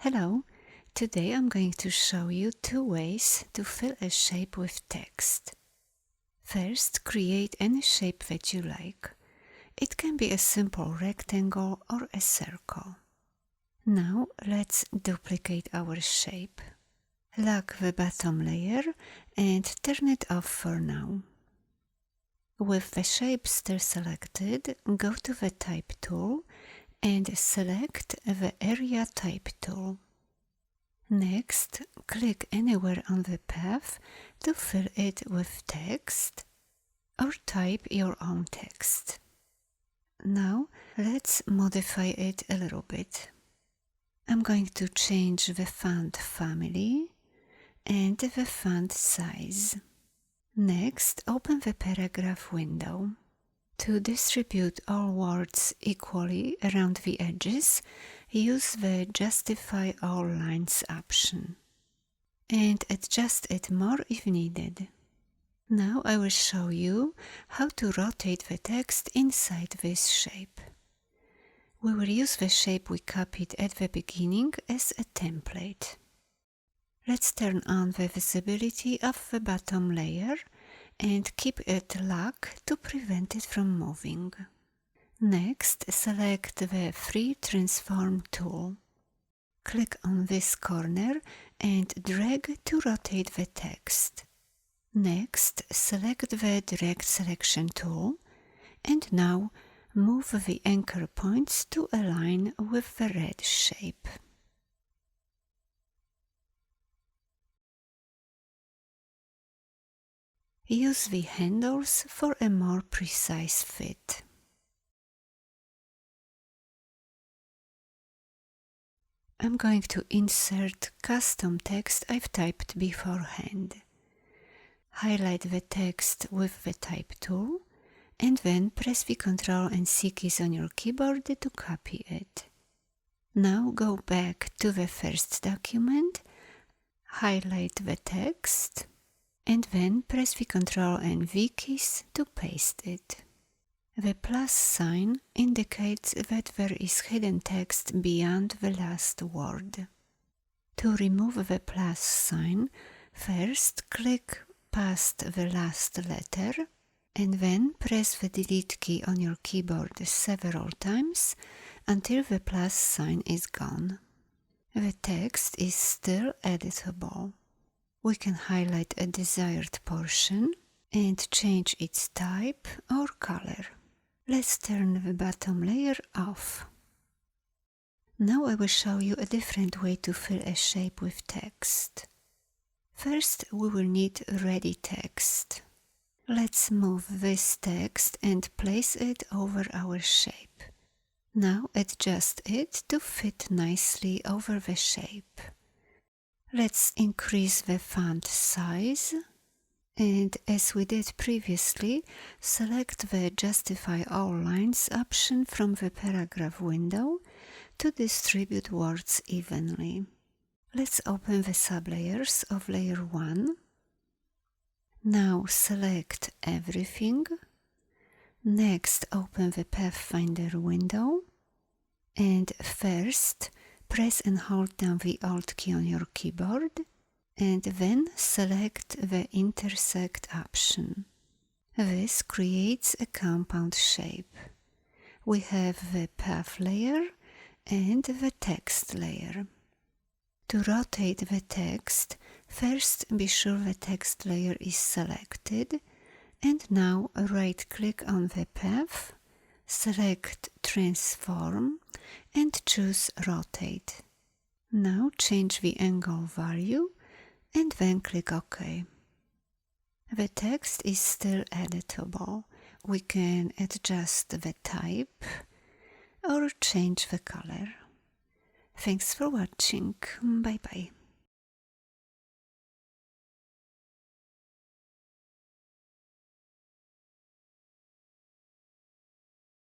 Hello, today I'm going to show you two ways to fill a shape with text. First, create any shape that you like. It can be a simple rectangle or a circle. Now let's duplicate our shape. Lock the bottom layer and turn it off for now. With the shape still selected, go to the Type tool and select the Area Type tool. Next, click anywhere on the path to fill it with text or type your own text. Now, let's modify it a little bit. I'm going to change the font family and the font size. Next, open the paragraph window. To distribute all words equally around the edges, use the Justify All Lines option and adjust it more if needed. Now I will show you how to rotate the text inside this shape. We will use the shape we copied at the beginning as a template. Let's turn on the visibility of the bottom layer and keep it locked to prevent it from moving. Next, select the Free Transform tool. Click on this corner and drag to rotate the text. Next, select the Direct Selection tool and now move the anchor points to align with the red shape. Use the handles for a more precise fit. I'm going to insert custom text I've typed beforehand. Highlight the text with the Type tool and then press the Ctrl and C keys on your keyboard to copy it. Now go back to the first document, highlight the text, and then press the Ctrl and V keys to paste it. The plus sign indicates that there is hidden text beyond the last word. To remove the plus sign, first click past the last letter and then press the Delete key on your keyboard several times until the plus sign is gone. The text is still editable. We can highlight a desired portion and change its type or color. Let's turn the bottom layer off. Now I will show you a different way to fill a shape with text. First, we will need ready text. Let's move this text and place it over our shape. Now adjust it to fit nicely over the shape. Let's increase the font size and, as we did previously, select the Justify All Lines option from the paragraph window to distribute words evenly. Let's open the sublayers of layer 1. Now select everything. Next, open the Pathfinder window and first press and hold down the Alt key on your keyboard and then select the Intersect option. This creates a compound shape. We have the path layer and the text layer. To rotate the text, first be sure the text layer is selected and now right-click on the path, select Transform and choose Rotate. Now change the angle value and then click OK. The text is still editable. We can adjust the type or change the color. Thanks for watching. Bye bye.